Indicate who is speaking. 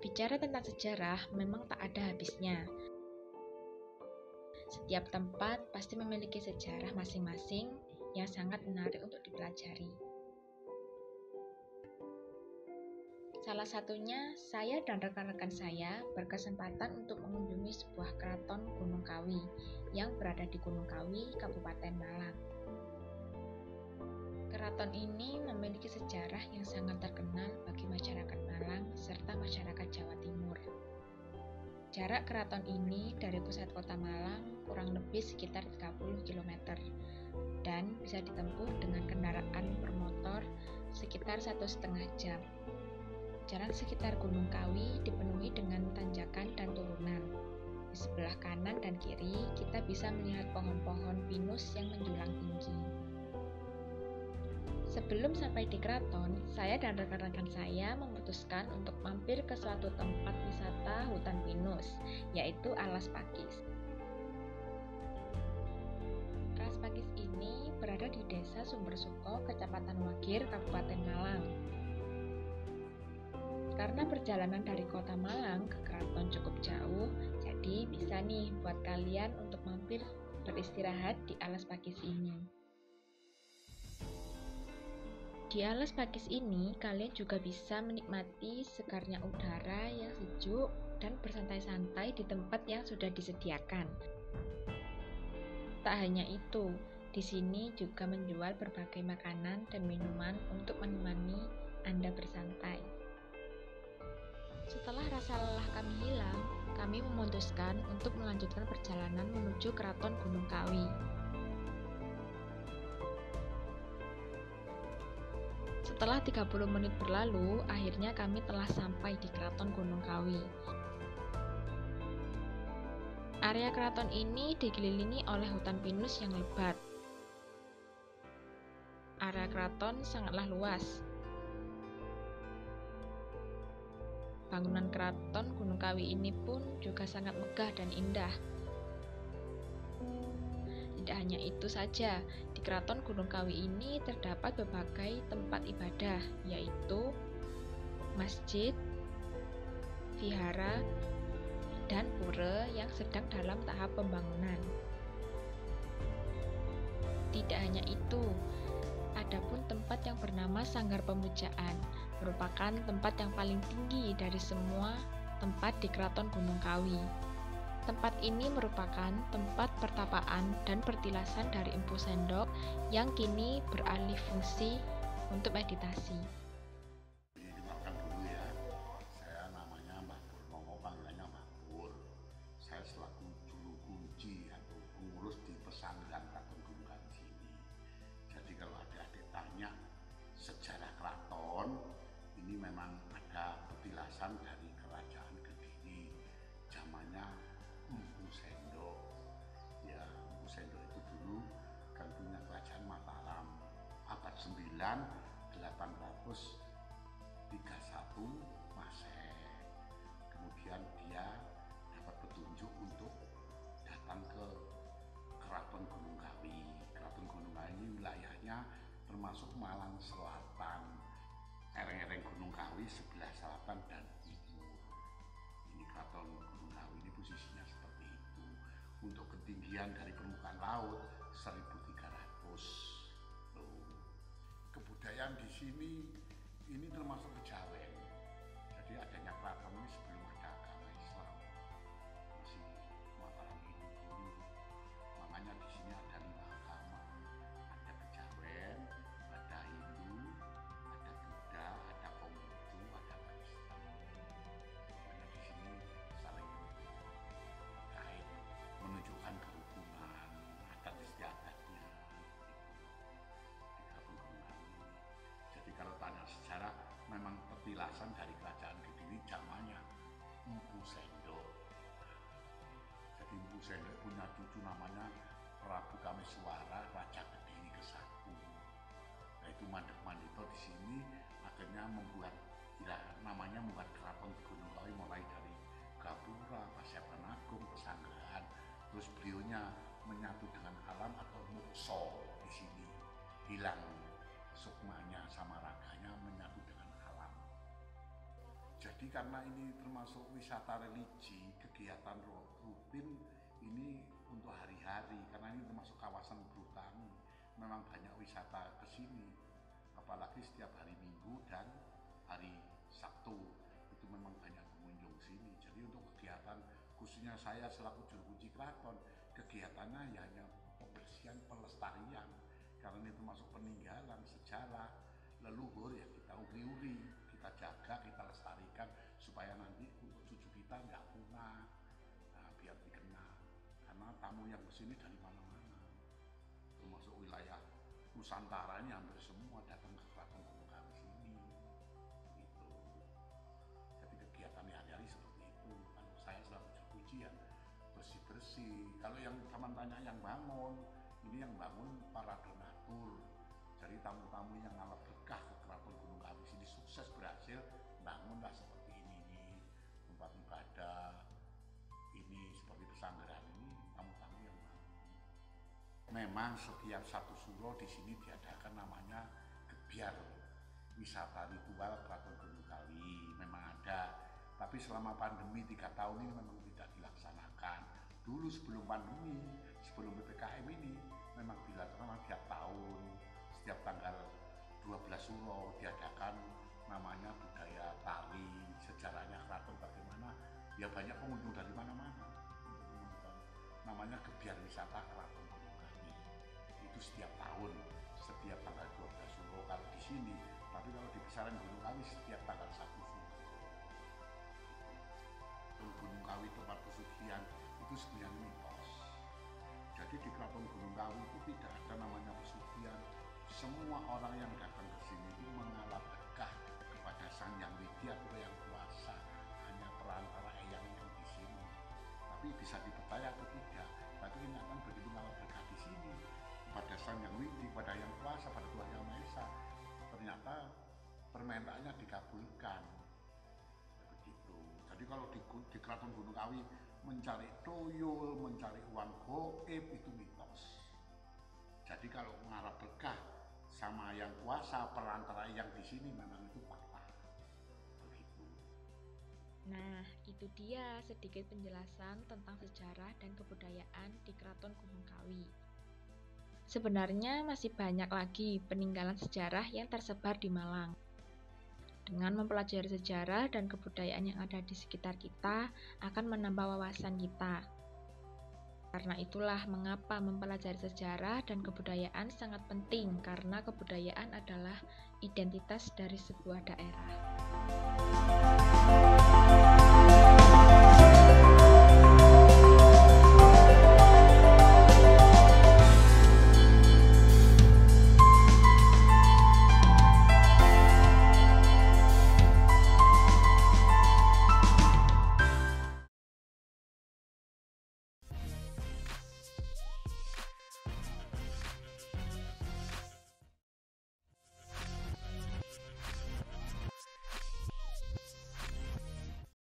Speaker 1: Bicara tentang sejarah memang tak ada habisnya. Setiap tempat pasti memiliki sejarah masing-masing yang sangat menarik untuk dipelajari. Salah satunya, saya dan rekan-rekan saya berkesempatan untuk mengunjungi sebuah keraton Gunung Kawi yang berada di Gunung Kawi, Kabupaten Malang. Keraton ini memiliki sejarah yang sangat terkenal bagi masyarakat Malang serta masyarakat Jawa Timur. Jarak keraton ini dari pusat kota Malang kurang lebih sekitar 30 km dan bisa ditempuh dengan kendaraan bermotor sekitar 1,5 jam. Jalan sekitar Gunung Kawi dipenuhi dengan tanjakan dan turunan. Di sebelah kanan dan kiri kita bisa melihat pohon-pohon pinus yang menjulang tinggi. Sebelum sampai di keraton, saya dan rekan-rekan saya memutuskan untuk mampir ke suatu tempat wisata hutan pinus, yaitu Alas Pakis. Alas Pakis ini berada di Desa Sumbersuko, Kecamatan Wagir, Kabupaten Malang. Karena perjalanan dari kota Malang ke keraton cukup jauh, jadi bisa nih buat kalian untuk mampir beristirahat di Alas Pakis ini. Di Alas Pakis ini, kalian juga bisa menikmati segarnya udara yang sejuk dan bersantai-santai di tempat yang sudah disediakan. Tak hanya itu, di sini juga menjual berbagai makanan dan minuman untuk menemani Anda bersantai. Setelah rasa lelah kami hilang, kami memutuskan untuk melanjutkan perjalanan menuju Keraton Gunung Kawi. Setelah 30 menit berlalu, akhirnya kami telah sampai di Keraton Gunung Kawi. Area keraton ini dikelilingi oleh hutan pinus yang lebat. Area keraton sangatlah luas. Bangunan Keraton Gunung Kawi ini pun juga sangat megah dan indah. Tidak hanya itu saja, di Keraton Gunung Kawi ini terdapat berbagai tempat ibadah, yaitu masjid, vihara, dan pura yang sedang dalam tahap pembangunan. Tidak hanya itu, ada pun tempat yang bernama Sanggar Pemujaan, merupakan tempat yang paling tinggi dari semua tempat di Keraton Gunung Kawi. Tempat ini merupakan tempat pertapaan dan pertilasan dari Empu Sendok yang kini beralih fungsi untuk meditasi.
Speaker 2: Dikenalkan dulu ya, saya namanya Mbah Purnomo, panggilannya Mbah Pur. Saya selaku juru kunci atau pengurus di pesantren Keraton Gunung Kawi sini. Jadi kalau adik-adik tanya sejarah keraton, ini memang ada petilasan dari kerajaan Kediri, zamannya Empu Sendok. Ya, Empu Sendok itu dulu kan punya kerajaan Mataram abad 9 831 Masehi. Kemudian dia dapat petunjuk untuk datang ke Keraton Gunung Kawi. Keraton Gunung Kawi ini wilayahnya termasuk Malang Selatan, lereng-lereng Gunung Kawi sebelah selatan dan timur. Ini Keraton Gunung Kawi ini posisinya seperti itu. Untuk ketinggian dari permukaan laut 1.300. Kebudayaan di sini ini termasuk kejawen. Jadi adanya keraton ini sebelum ada agama Islam, masih Mataram ini dulu. Makanya di sini ada 5 agama. Ada kejawen, ada Hindu, ada Buddha, ada Konghucu, ada Kristen. Makanya di sini saling terkait, menunjukkan kerukunan adat istiadatnya. Jadi kalau tanya sejarah, memang petilasan dari kerajaan Kediri zamannya Empu Sendok. Jadi Empu Sendok punya cucu namanya Prabu Kameswara, Raja Kediri ke-1. Nah itu Mandek-Mandito di sini akhirnya membuat namanya membuat Keraton Gunung Kawi mulai dari Gapura, Paseban Agung, Pesanggrahan. Terus beliaunya menyatu dengan alam atau mukso di sini, hilang sukmanya sama raganya, menyatu dengan alam. Jadi Jadi karena ini termasuk wisata religi, kegiatan rutin ini untuk hari-hari, karena ini termasuk kawasan berhutani, memang banyak wisata ke sini, apalagi setiap hari Minggu dan hari Sabtu itu memang banyak pengunjung sini. Jadi untuk kegiatan khususnya saya selaku juru kunci keraton, kegiatannya ya hanya pembersihan, pelestarian, karena ini termasuk peninggalan sejarah leluhur ya, kita uri-uri, kita jaga, kita lestarikan supaya nanti untuk cucu kita nggak punah, nah, biar dikenal. Karena tamu yang kesini dari mana-mana, termasuk wilayah Nusantara ini hampir semua datang ke Keraton Gunung Kawi sini. Gitu. Jadi kegiatan hari-hari seperti itu. Kalau saya selalu ujian bersih-bersih. Kalau yang teman tanya yang bangun, ini yang bangun para donatur. Jadi tamu-tamu yang ngalap berkah ke Keraton Gunung Kawi sini sukses berhasil bangunlah seperti ini tempat ibadah ini, seperti pesanggeran ini, tamu-tamu yang bangun. Memang setiap satu suro di sini diadakan namanya gebyar, wisata ritual Keraton Gunung Kawi, memang ada. Tapi selama pandemi 3 tahun ini memang tidak dilaksanakan. Dulu sebelum pandemi, sebelum PPKM ini memang dilaksanakan tiap tahun. Setiap tanggal 12 Suro diadakan namanya budaya tari, sejarahnya keraton bagaimana, ya banyak pengunjung dari mana-mana. Namanya gebyar wisata Keraton Gunung Kawi. Itu setiap tahun, setiap tanggal 12 Suro kalau di sini, tapi kalau di besaran Gunung Kawi setiap tanggal 1 Suro. Gunung Kawi tempat pesugihan itu sebenarnya mitos. Jadi di Keraton Gunung Kawi itu tidak ada namanya pesugihan. Semua orang yang datang ke sini itu mengalap berkah kepada Sang Yang Widi atau Yang Kuasa, hanya perantara eyang yang di sini. Tapi bisa dipercaya atau tidak, tapi kenyataan begitu mengalap berkah di sini kepada Sang Yang Widi, kepada Yang Kuasa, pada Tuhan Yang Maha Esa, ternyata permintaannya dikabulkan. Begitu. Jadi kalau di Keraton Gunung Kawi mencari tuyul, mencari uang goib itu mitos. Jadi kalau mengharap berkah sama Yang Kuasa, perantara yang di sini memang itu fakta. Begitu.
Speaker 1: Nah, itu dia sedikit penjelasan tentang sejarah dan kebudayaan di Keraton Gunung Kawi. Sebenarnya masih banyak lagi peninggalan sejarah yang tersebar di Malang. Dengan mempelajari sejarah dan kebudayaan yang ada di sekitar kita akan menambah wawasan kita. Karena itulah mengapa mempelajari sejarah dan kebudayaan sangat penting, karena kebudayaan adalah identitas dari sebuah daerah.